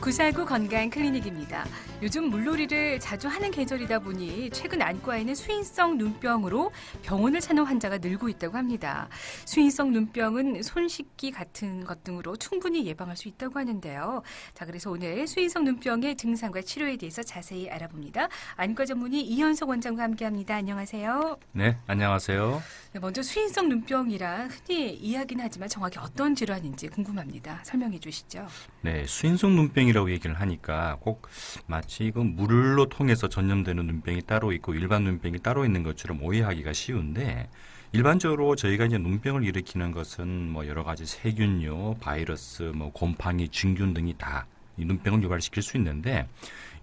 구사구 건강 클리닉입니다. 요즘 물놀이를 자주 하는 계절이다 보니 최근 안과에는 수인성 눈병으로 병원을 찾는 환자가 늘고 있다고 합니다. 수인성 눈병은 손 씻기 같은 것 등으로 충분히 예방할 수 있다고 하는데요. 자, 그래서 오늘 수인성 눈병의 증상과 치료에 대해서 자세히 알아봅니다. 안과 전문의 이현석 원장과 함께합니다. 안녕하세요. 네, 안녕하세요. 네, 먼저 수인성 눈병이라 흔히 이야기는 하지만 정확히 어떤 질환인지 궁금합니다. 설명해 주시죠. 네, 수인성 눈병이라고 얘기를 하니까 꼭 마치 이거 물로 통해서 전염되는 눈병이 따로 있고 일반 눈병이 따로 있는 것처럼 오해하기가 쉬운데 일반적으로 저희가 이제 눈병을 일으키는 것은 뭐 여러 가지 세균요, 바이러스, 뭐 곰팡이, 진균 등이 다 이 눈병을 유발시킬 수 있는데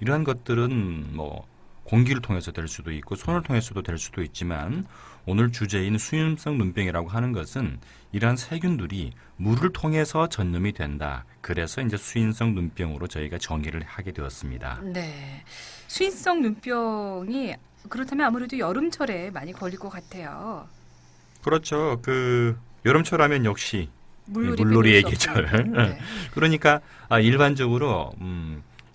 이러한 것들은 뭐 공기를 통해서 될 수도 있고 손을 통해서도 될 수도 있지만 오늘 주제인 수인성 눈병이라고 하는 것은 이러한 세균들이 물을 통해서 전염이 된다. 그래서 이제 수인성 눈병으로 저희가 정의를 하게 되었습니다. 네, 수인성 눈병이 그렇다면 아무래도 여름철에 많이 걸릴 것 같아요. 그렇죠. 여름철 하면 역시 물놀이의 물놀이의 계절. 네. 그러니까 일반적으로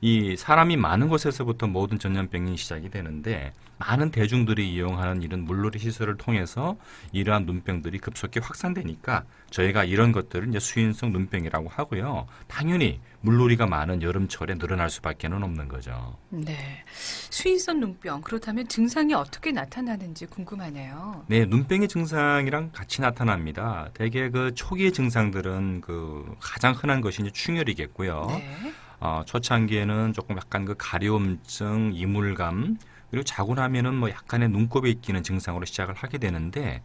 이 사람이 많은 곳에서부터 모든 전염병이 시작이 되는데 많은 대중들이 이용하는 이런 물놀이 시설을 통해서 이러한 눈병들이 급속히 확산되니까 저희가 이런 것들을 이제 수인성 눈병이라고 하고요. 당연히 물놀이가 많은 여름철에 늘어날 수밖에는 없는 거죠. 네, 수인성 눈병 그렇다면 증상이 어떻게 나타나는지 궁금하네요. 네, 눈병의 증상이랑 같이 나타납니다. 대개 그 초기의 증상들은 가장 흔한 것이 이제 충혈이겠고요. 네. 초창기에는 조금 약간 가려움증, 이물감, 그리고 자고 나면은 뭐 약간의 눈곱에 끼는 증상으로 시작을 하게 되는데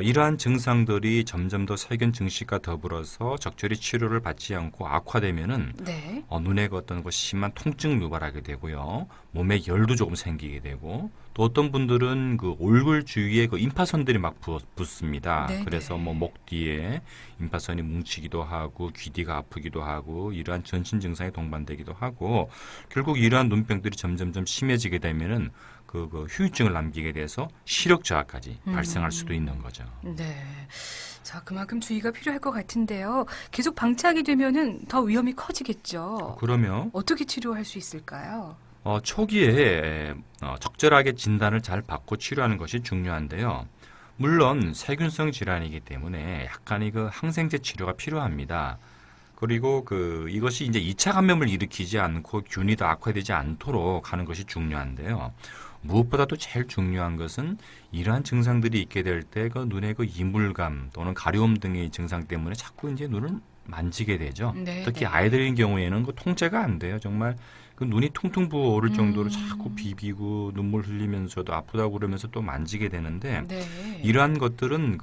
이러한 증상들이 점점 더 세균 증식과 더불어서 적절히 치료를 받지 않고 악화되면은 네. 눈에 어떤 심한 통증을 유발하게 되고요. 몸에 열도 조금 생기게 되고 또 어떤 분들은 얼굴 주위에 임파선들이 막 붙습니다. 네네. 그래서 뭐 목 뒤에 임파선이 뭉치기도 하고 귀 뒤가 아프기도 하고 이러한 전신 증상이 동반되기도 하고 결국 이러한 눈병들이 점점점 심해지게 되면은 후유증을 남기게 돼서 시력 저하까지 발생할 수도 있는 거죠. 네. 자, 그만큼 주의가 필요할 것 같은데요. 계속 방치하게 되면은 더 위험이 커지겠죠. 그러면 어떻게 치료할 수 있을까요? 초기에 적절하게 진단을 잘 받고 치료하는 것이 중요한데요. 물론 세균성 질환이기 때문에 약간의 항생제 치료가 필요합니다. 그리고 이것이 이제 2차 감염을 일으키지 않고 균이 더 악화되지 않도록 하는 것이 중요한데요. 무엇보다도 제일 중요한 것은 이러한 증상들이 있게 될 때 눈의 이물감 또는 가려움 등의 증상 때문에 자꾸 이제 눈을 만지게 되죠. 네, 특히 네. 아이들인 경우에는 통제가 안 돼요. 정말 눈이 퉁퉁 부어오를 정도로 자꾸 비비고 눈물 흘리면서도 아프다고 그러면서 또 만지게 되는데 네. 이러한 것들은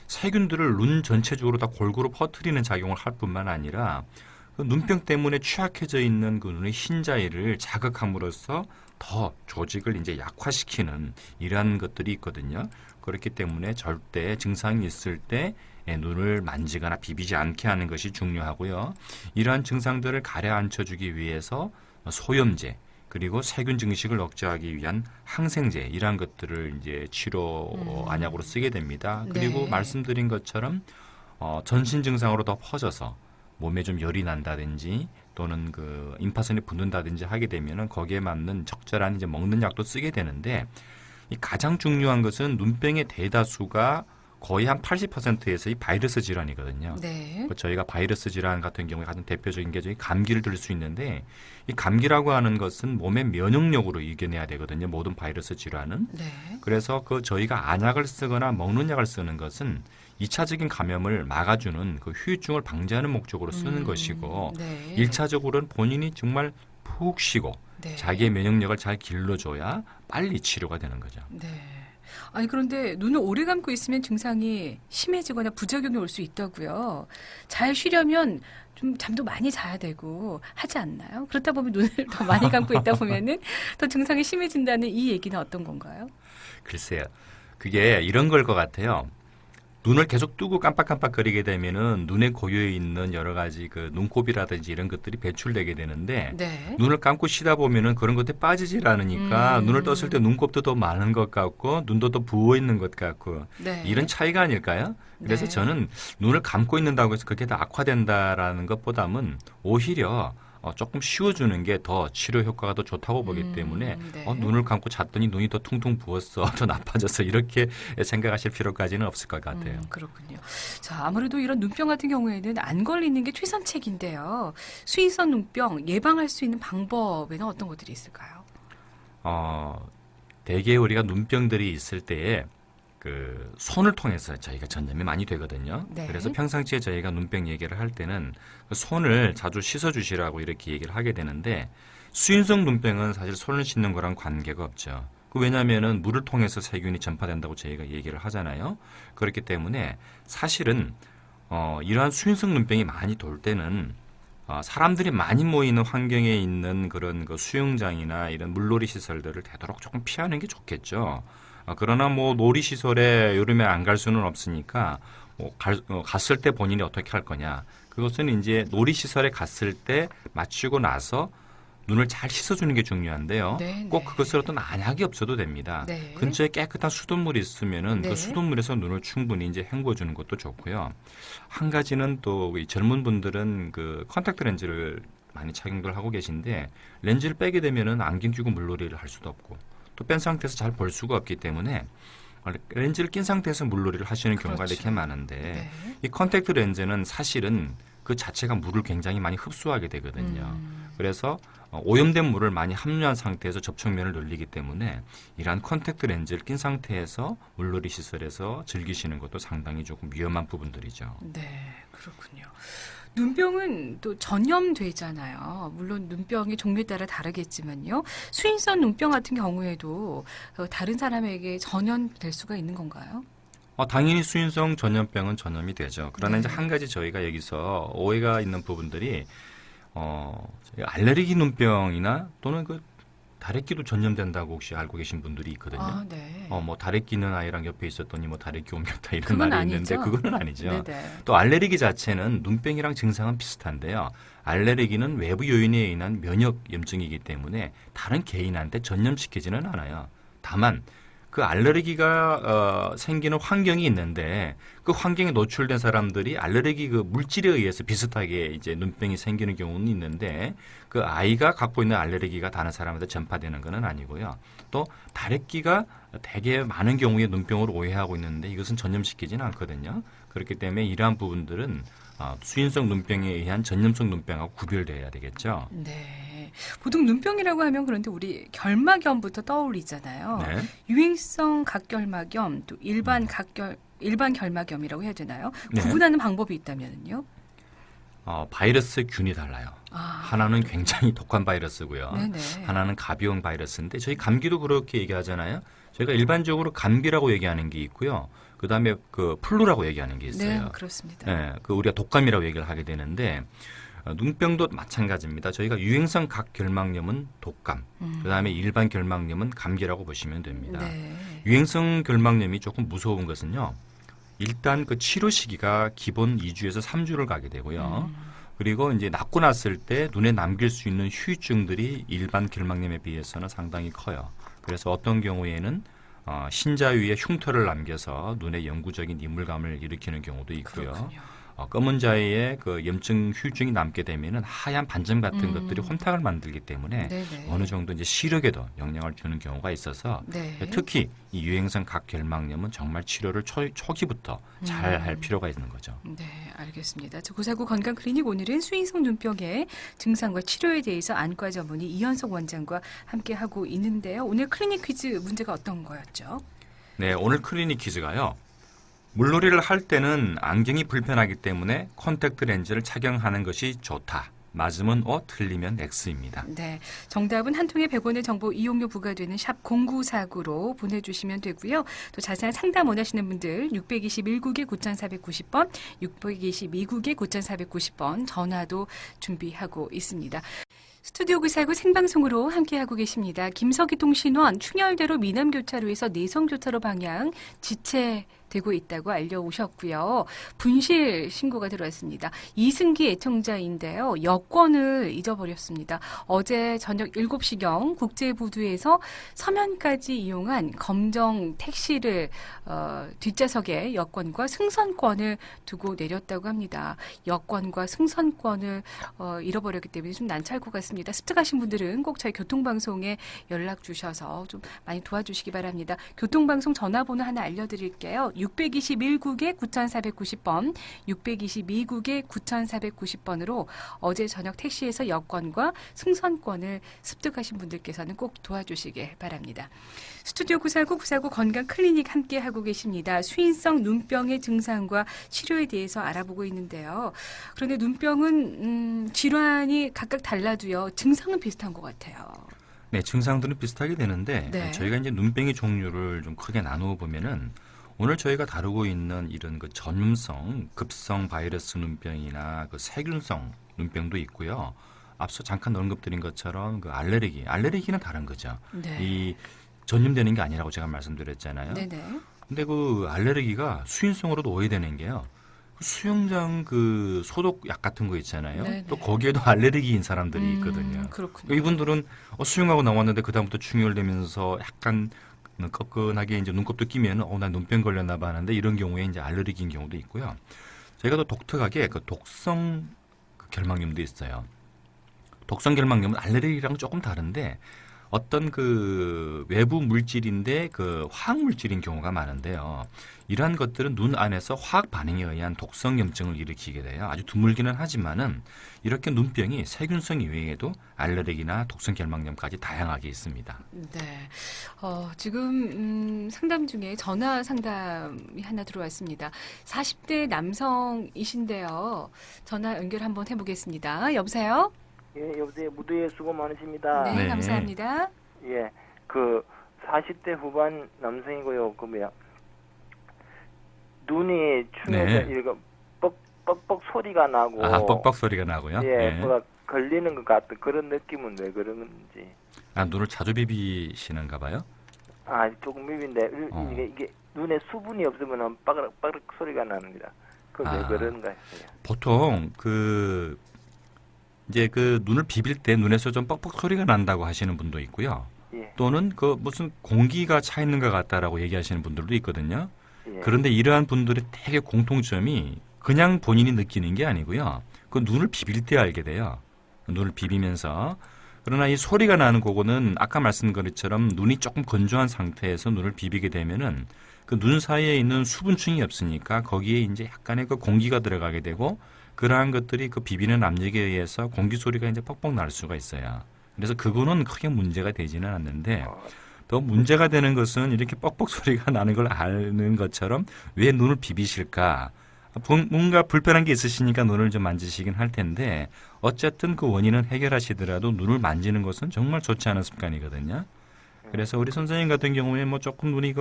세균들을 눈 전체적으로 다 골고루 퍼뜨리는 작용을 할 뿐만 아니라 눈병 때문에 취약해져 있는 눈의 흰자위를 자극함으로써 더 조직을 이제 약화시키는 이러한 것들이 있거든요. 그렇기 때문에 절대 증상이 있을 때 눈을 만지거나 비비지 않게 하는 것이 중요하고요. 이러한 증상들을 가라앉혀주기 위해서 소염제 그리고 세균 증식을 억제하기 위한 항생제 이러한 것들을 이제 치료 안약으로 쓰게 됩니다. 그리고 네. 말씀드린 것처럼 전신 증상으로 더 퍼져서 몸에 좀 열이 난다든지 또는 임파선이 붓는다든지 하게 되면은 거기에 맞는 적절한 이제 먹는 약도 쓰게 되는데 이 가장 중요한 것은 눈병의 대다수가 거의 한 80%에서 이 바이러스 질환이거든요. 네. 저희가 바이러스 질환 같은 경우에 가장 대표적인 게 저희 감기를 들 수 있는데 이 감기라고 하는 것은 몸의 면역력으로 이겨내야 되거든요. 모든 바이러스 질환은. 네. 그래서 저희가 안약을 쓰거나 먹는 약을 쓰는 것은 2차적인 감염을 막아주는 후유증을 방지하는 목적으로 쓰는 것이고 네. 1차적으로는 본인이 정말 푹 쉬고 네. 자기의 면역력을 잘 길러줘야 빨리 치료가 되는 거죠. 네. 아니 그런데 눈을 오래 감고 있으면 증상이 심해지거나 부작용이 올 수 있다고요. 잘 쉬려면 좀 잠도 많이 자야 되고 하지 않나요? 그렇다 보면 눈을 더 많이 감고 있다 보면은 더 증상이 심해진다는 이 얘기는 어떤 건가요? 글쎄요. 그게 이런 걸 것 같아요. 눈을 계속 뜨고 깜빡깜빡거리게 되면은 눈에 고여에 있는 여러 가지 눈곱이라든지 이런 것들이 배출되게 되는데 네. 눈을 감고 쉬다 보면은 그런 것들이 빠지질 않으니까 눈을 떴을 때 눈곱도 더 많은 것 같고 눈도 더 부어 있는 것 같고 네. 이런 차이가 아닐까요? 그래서 네. 저는 눈을 감고 있는다고 해서 그게 더 악화된다라는 것보다는 오히려 조금 씌워주는 게 더 치료 효과가 더 좋다고 보기 때문에 네. 눈을 감고 잤더니 눈이 더 퉁퉁 부었어, 더 나빠졌어 이렇게 생각하실 필요까지는 없을 것 같아요. 그렇군요. 자, 아무래도 이런 눈병 같은 경우에는 안 걸리는 게 최선책인데요. 수인성 눈병 예방할 수 있는 방법에는 어떤 것들이 있을까요? 대개 우리가 눈병들이 있을 때에 그 손을 통해서 저희가 전염이 많이 되거든요. 네. 그래서 평상시에 저희가 눈병 얘기를 할 때는 그 손을 자주 씻어 주시라고 이렇게 얘기를 하게 되는데 수인성 눈병은 사실 손을 씻는 거랑 관계가 없죠. 왜냐하면은 물을 통해서 세균이 전파된다고 저희가 얘기를 하잖아요. 그렇기 때문에 사실은 이러한 수인성 눈병이 많이 돌 때는 사람들이 많이 모이는 환경에 있는 그런 그 수영장이나 이런 물놀이 시설들을 되도록 조금 피하는 게 좋겠죠. 그러나 뭐 놀이시설에 여름에 안 갈 수는 없으니까 갔을 때 본인이 어떻게 할 거냐. 그것은 이제 놀이시설에 갔을 때 마치고 나서 눈을 잘 씻어주는 게 중요한데요. 네, 꼭 네. 그것을 어떤 안약이 없어도 됩니다. 네. 근처에 깨끗한 수돗물이 있으면은 네. 그 수돗물에서 눈을 충분히 이제 헹궈주는 것도 좋고요. 한 가지는 또 이 젊은 분들은 그 컨택트 렌즈를 많이 착용을 하고 계신데 렌즈를 빼게 되면은 안경 끼고 물놀이를 할 수도 없고 또 뺀 상태에서 잘 볼 수가 없기 때문에 렌즈를 낀 상태에서 물놀이를 하시는 경우가 그렇죠. 이렇게 많은데 네. 이 컨택트 렌즈는 사실은 그 자체가 물을 굉장히 많이 흡수하게 되거든요. 그래서 오염된 물을 많이 함유한 상태에서 접촉면을 늘리기 때문에 이러한 컨택트 렌즈를 낀 상태에서 물놀이 시설에서 즐기시는 것도 상당히 조금 위험한 부분들이죠. 네, 그렇군요. 눈병은 또 전염되잖아요. 물론 눈병의 종류에 따라 다르겠지만요. 수인성 눈병 같은 경우에도 다른 사람에게 전염될 수가 있는 건가요? 당연히 수인성 전염병은 전염이 되죠. 그러나 네. 이제 한 가지 저희가 여기서 오해가 있는 부분들이 알레르기 눈병이나 또는 그 다래끼도 전염된다고 혹시 알고 계신 분들이 있거든요. 아, 네. 뭐 다래끼 있는 아이랑 옆에 있었더니 뭐 다래끼 옮겼다 이런 그건 말이 있는데 아니죠? 그거는 아니죠. 네네. 또 알레르기 자체는 눈병이랑 증상은 비슷한데요. 알레르기는 외부 요인에 의한 면역 염증이기 때문에 다른 개인한테 전염시키지는 않아요. 다만 그 알레르기가 생기는 환경이 있는데 그 환경에 노출된 사람들이 알레르기 그 물질에 의해서 비슷하게 이제 눈병이 생기는 경우는 있는데 그 아이가 갖고 있는 알레르기가 다른 사람한테 전파되는 것은 아니고요. 또 다래끼가 되게 많은 경우에 눈병으로 오해하고 있는데 이것은 전염시키지는 않거든요. 그렇기 때문에 이러한 부분들은 수인성 눈병에 의한 전염성 눈병하고 구별돼야 되겠죠. 네. 보통 눈병이라고 하면 그런데 우리 결막염부터 떠올리잖아요. 네. 유행성 각결막염, 또 일반 결막염이라고 해야 되나요? 네. 구분하는 방법이 있다면요? 바이러스 균이 달라요. 하나는 굉장히 독한 바이러스고요. 네네. 하나는 가벼운 바이러스인데 저희 감기도 그렇게 얘기하잖아요. 저희가 일반적으로 감기라고 얘기하는 게 있고요. 그다음에 그 플루라고 얘기하는 게 있어요. 네, 그렇습니다. 네, 그 우리가 독감이라고 얘기를 하게 되는데 눈병도 마찬가지입니다. 저희가 유행성 각결막염은 독감, 그다음에 일반 결막염은 감기라고 보시면 됩니다. 네. 유행성 결막염이 조금 무서운 것은요. 일단 그 치료 시기가 기본 2주에서 3주를 가게 되고요. 그리고 이제 낫고 났을 때 눈에 남길 수 있는 후유증들이 일반 결막염에 비해서는 상당히 커요. 그래서 어떤 경우에는 신자 위에 흉터를 남겨서 눈에 영구적인 이물감을 일으키는 경우도 있고요. 그렇군요. 검은 자위에 그 염증 후유증이 남게 되면은 하얀 반점 같은 것들이 혼탁을 만들기 때문에 네네. 어느 정도 이제 시력에도 영향을 주는 경우가 있어서 네. 특히 이 유행성 각결막염은 정말 치료를 초기부터 잘 할 필요가 있는 거죠. 네, 알겠습니다. 고사구 건강클리닉 오늘은 수인성 눈병의 증상과 치료에 대해서 안과 전문의 이현석 원장과 함께하고 있는데요. 오늘 클리닉 퀴즈 문제가 어떤 거였죠? 네, 오늘 클리닉 퀴즈가요. 물놀이를 할 때는 안경이 불편하기 때문에 콘택트 렌즈를 착용하는 것이 좋다. 맞으면 O, 틀리면 X입니다. 네, 정답은 한 통에 100원의 정보 이용료 부과되는 샵 0949로 보내주시면 되고요. 또 자세한 상담 원하시는 분들 621국에 9490번, 622국에 9490번 전화도 준비하고 있습니다. 스튜디오 구사구 생방송으로 함께하고 계십니다. 김석희 통신원 충혈대로 미남교차로에서 내성교차로 방향 지체 되고 있다고 알려오셨고요. 분실 신고가 들어왔습니다. 이승기 애청자인데요. 여권을 잊어버렸습니다. 어제 저녁 7시경 국제부두에서 서면까지 이용한 검정 택시를 뒷좌석에 여권과 승선권을 두고 내렸다고 합니다. 여권과 승선권을 잃어버렸기 때문에 좀 난처할 것 같습니다. 습득하신 분들은 꼭 저희 교통방송에 연락 주셔서 좀 많이 도와주시기 바랍니다. 교통방송 전화번호 하나 알려드릴게요. 621국에 9490번, 622국에 9490번으로 어제 저녁 택시에서 여권과 승선권을 습득하신 분들께서는 꼭 도와주시길 바랍니다. 스튜디오 949 건강 클리닉 함께 하고 계십니다. 수인성 눈병의 증상과 치료에 대해서 알아보고 있는데요. 그런데 눈병은 질환이 각각 달라도요. 증상은 비슷한 것 같아요. 네, 증상들은 비슷하게 되는데 네. 저희가 이제 눈병의 종류를 좀 크게 나누어 보면은 오늘 저희가 다루고 있는 이런 그 전염성 급성 바이러스 눈병이나 그 세균성 눈병도 있고요. 앞서 잠깐 언급드린 것처럼 그 알레르기는 다른 거죠. 네. 이 전염되는 게 아니라고 제가 말씀드렸잖아요. 네네. 근데 그 알레르기가 수인성으로도 오해되는 게요. 그 수영장 그 소독약 같은 거 있잖아요. 네네. 또 거기에도 알레르기인 사람들이 있거든요. 그렇군요. 이분들은 수영하고 나왔는데 그다음부터 충혈되면서 약간 꺼끈하게 이제 눈곱도 끼면 나 눈병 걸렸나 봐 하는데 이런 경우에 이제 알레르기인 경우도 있고요. 저희가 또 독특하게 그 독성 그 결막염도 있어요. 독성 결막염은 알레르기랑 조금 다른데 어떤 그 외부 물질인데 그 화학 물질인 경우가 많은데요. 이러한 것들은 눈 안에서 화학 반응에 의한 독성 염증을 일으키게 돼요. 아주 드물기는 하지만은 이렇게 눈병이 세균성 이외에도 알레르기나 독성 결막염까지 다양하게 있습니다. 네. 지금 상담 중에 전화 상담이 하나 들어왔습니다. 40대 남성이신데요. 전화 연결 한번 해보겠습니다. 여보세요? 예, 여보세요. 무도회 수고 많으십니다. 네, 네. 감사합니다. 예, 그 40대 후반 남성이고요. 그 뭐야 눈이 충혈 네. 이거 뻑뻑 소리가 나고 뻑뻑 소리가 나고요. 예, 네. 뭐가 걸리는 것 같은 그런 느낌은 왜 그런지. 눈을 자주 비비시는가 봐요. 아, 조금 밉인데 어. 이게 눈에 수분이 없으면 빠르륵 소리가 납니다. 그 왜 그런가 했어요. 보통 그 이제 그 눈을 비빌 때 눈에서 좀 뻑뻑 소리가 난다고 하시는 분도 있고요. 예, 또는 그 무슨 공기가 차 있는 것 같다라고 얘기하시는 분들도 있거든요. 예. 그런데 이러한 분들의 되게 공통점이 그냥 본인이 느끼는 게 아니고요. 그 눈을 비빌 때 알게 돼요. 눈을 비비면서. 그러나 이 소리가 나는 그거는 아까 말씀드린 것처럼 눈이 조금 건조한 상태에서 눈을 비비게 되면은 그 눈 사이에 있는 수분층이 없으니까 거기에 이제 약간의 그 공기가 들어가게 되고 그러한 것들이 그 비비는 압력에 의해서 공기 소리가 이제 뻑뻑 날 수가 있어요. 그래서 그거는 크게 문제가 되지는 않는데 더 문제가 되는 것은 이렇게 뻑뻑 소리가 나는 걸 아는 것처럼 왜 눈을 비비실까? 뭔가 불편한 게 있으시니까 눈을 좀 만지시긴 할 텐데 어쨌든 그 원인은 해결하시더라도 눈을 만지는 것은 정말 좋지 않은 습관이거든요. 그래서 우리 선생님 같은 경우에 뭐 조금 눈이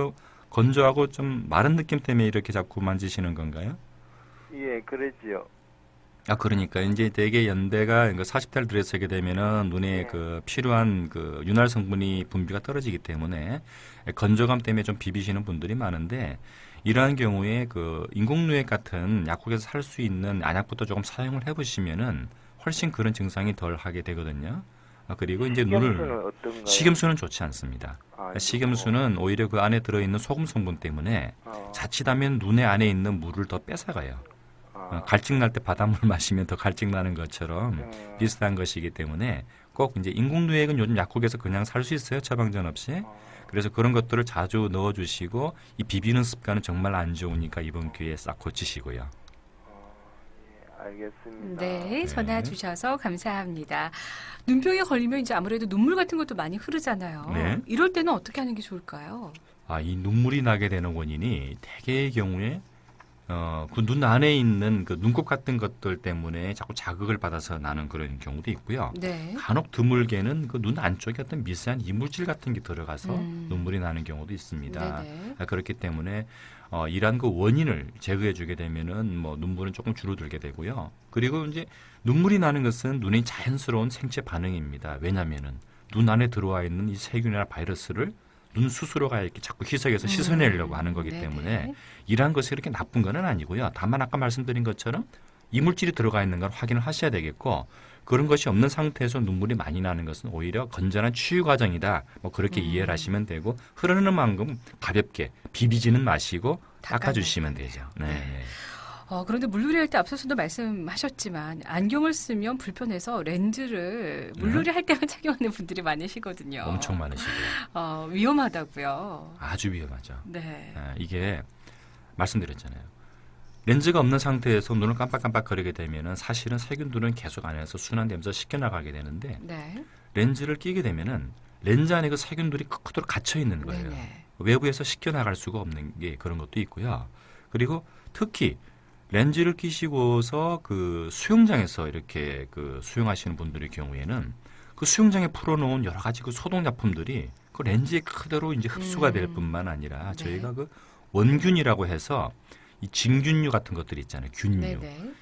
건조하고 좀 마른 느낌 때문에 이렇게 자꾸 만지시는 건가요? 예, 그랬지요. 그러니까 이제 대개 연대가 40대를 들어서게 되면은 눈에 네. 그 필요한 그 윤활 성분이 분비가 떨어지기 때문에 건조감 때문에 좀 비비시는 분들이 많은데 이러한 경우에 그 인공누액 같은 약국에서 살 수 있는 안약부터 조금 사용을 해보시면은 훨씬 그런 증상이 덜 하게 되거든요. 그리고 이제 식염수는 어떤가요? 식염수는 좋지 않습니다. 식염수는 오히려 그 안에 들어있는 소금 성분 때문에 자칫하면 눈의 안에 있는 물을 더 뺏어가요. 갈증 날 때 바닷물 마시면 더 갈증 나는 것처럼 비슷한 것이기 때문에 꼭 이제 인공누액은 요즘 약국에서 그냥 살 수 있어요. 처방전 없이. 그래서 그런 것들을 자주 넣어주시고 이 비비는 습관은 정말 안 좋으니까 이번 기회에 싹 고치시고요. 알겠습니다. 네, 전화 주셔서 감사합니다. 눈병에 걸리면 이제 아무래도 눈물 같은 것도 많이 흐르잖아요. 네. 이럴 때는 어떻게 하는 게 좋을까요? 이 눈물이 나게 되는 원인이 대개의 경우에 그 눈 안에 있는 그 눈곱 같은 것들 때문에 자꾸 자극을 받아서 나는 그런 경우도 있고요. 네. 간혹 드물게는 그 눈 안쪽에 어떤 미세한 이물질 같은 게 들어가서 눈물이 나는 경우도 있습니다. 네네. 그렇기 때문에 이러한 그 원인을 제거해 주게 되면은 뭐 눈물은 조금 줄어들게 되고요. 그리고 이제 눈물이 나는 것은 눈의 자연스러운 생체 반응입니다. 왜냐하면은 눈 안에 들어와 있는 이 세균이나 바이러스를 눈 스스로가 이렇게 자꾸 희석해서 씻어내려고 하는 거기 네네. 때문에 이러한 것이 그렇게 나쁜 건 아니고요. 다만 아까 말씀드린 것처럼 이물질이 들어가 있는 걸 확인을 하셔야 되겠고 그런 것이 없는 상태에서 눈물이 많이 나는 것은 오히려 건전한 치유 과정이다. 뭐 그렇게 이해를 하시면 되고 흐르는 만큼 가볍게 비비지는 마시고 닦아주시면 되죠. 네. 그런데 물놀이 할 때 앞서서도 말씀하셨지만 안경을 쓰면 불편해서 렌즈를 물놀이 할 때만 착용하는 분들이 많으시거든요. 엄청 많으시고요. 위험하다고요. 아주 위험하죠. 네. 이게 말씀드렸잖아요. 렌즈가 없는 상태에서 눈을 깜빡깜빡거리게 되면은 사실은 세균들은 계속 안에서 순환되면서 씻겨나가게 되는데 네. 렌즈를 끼게 되면은 렌즈 안에 그 세균들이 그대로 갇혀 있는 거예요. 네네. 외부에서 씻겨나갈 수가 없는 게 그런 것도 있고요. 그리고 특히 렌즈를 끼시고서 그 수영장에서 이렇게 그 수영하시는 분들의 경우에는 그 수영장에 풀어놓은 여러 가지 그 소독약품들이 그 렌즈에 그대로 이제 흡수가 될 뿐만 아니라 네. 저희가 그 원균이라고 해서 이 진균류 같은 것들이 있잖아요. 균류. 네네.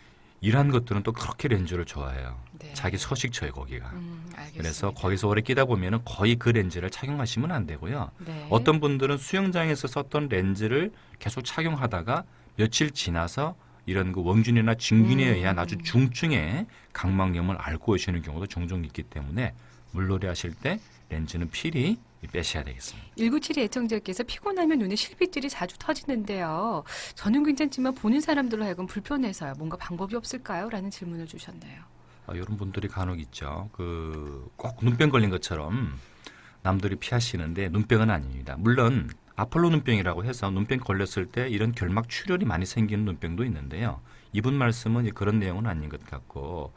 이러한 것들은 또 그렇게 렌즈를 좋아해요. 네. 자기 서식처에 거기가. 알겠습니다. 그래서 거기서 오래 끼다 보면은 거의 그 렌즈를 착용하시면 안 되고요. 네. 어떤 분들은 수영장에서 썼던 렌즈를 계속 착용하다가 며칠 지나서 이런 그 원균이나 진균에 의한 아주 중증의 각막염을 앓고 오시는 경우도 종종 있기 때문에 물놀이 하실 때 렌즈는 필히 빼셔야 되겠습니다. 1972 애청자께서 피곤하면 눈에 실핏줄이 자주 터지는데요. 저는 괜찮지만 보는 사람들로 하여금 불편해서요. 뭔가 방법이 없을까요? 라는 질문을 주셨네요. 이런 분들이 간혹 있죠. 꼭 눈병 걸린 것처럼 남들이 피하시는데 눈병은 아닙니다. 물론 아폴로 눈병이라고 해서 눈병 걸렸을 때 이런 결막 출혈이 많이 생기는 눈병도 있는데요. 이분 말씀은 그런 내용은 아닌 것 같고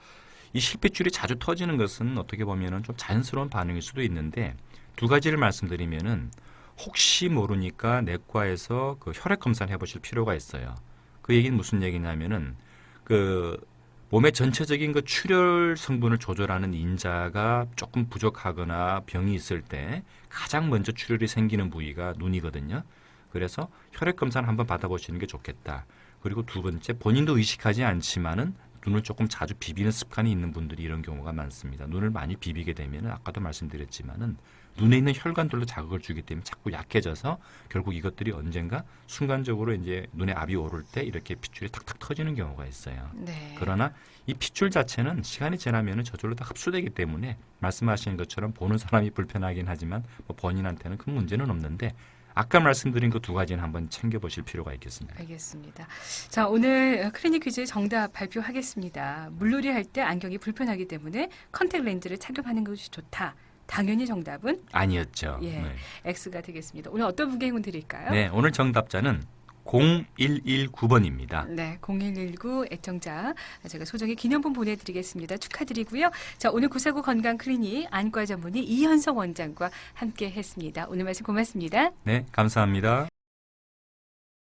이 실핏줄이 자주 터지는 것은 어떻게 보면은 좀 자연스러운 반응일 수도 있는데 두 가지를 말씀드리면은 혹시 모르니까 내과에서 그 혈액 검사를 해보실 필요가 있어요. 그 얘기는 무슨 얘기냐면은 그 몸의 전체적인 그 출혈 성분을 조절하는 인자가 조금 부족하거나 병이 있을 때 가장 먼저 출혈이 생기는 부위가 눈이거든요. 그래서 혈액 검사를 한번 받아보시는 게 좋겠다. 그리고 두 번째 본인도 의식하지 않지만은 눈을 조금 자주 비비는 습관이 있는 분들이 이런 경우가 많습니다. 눈을 많이 비비게 되면은 아까도 말씀드렸지만은 눈에 있는 혈관들로 자극을 주기 때문에 자꾸 약해져서 결국 이것들이 언젠가 순간적으로 이제 눈에 압이 오를 때 이렇게 핏줄이 탁탁 터지는 경우가 있어요. 네. 그러나 이 핏줄 자체는 시간이 지나면 저절로 다 흡수되기 때문에 말씀하시는 것처럼 보는 사람이 불편하긴 하지만 뭐 본인한테는 큰 문제는 없는데 아까 말씀드린 그 두 가지는 한번 챙겨보실 필요가 있겠습니다. 알겠습니다. 자, 오늘 클리닉 퀴즈 정답 발표하겠습니다. 물놀이 할 때 안경이 불편하기 때문에 컨택 렌즈를 착용하는 것이 좋다. 당연히 정답은 아니었죠. 예, 네. X가 되겠습니다. 오늘 어떤 분께 행운 드릴까요? 네, 오늘 정답자는 0119번입니다. 네, 0119 애청자 제가 소정의 기념품 보내드리겠습니다. 축하드리고요. 자, 오늘 949 건강 클리닉 안과 전문의 이현성 원장과 함께했습니다. 오늘 말씀 고맙습니다. 네, 감사합니다.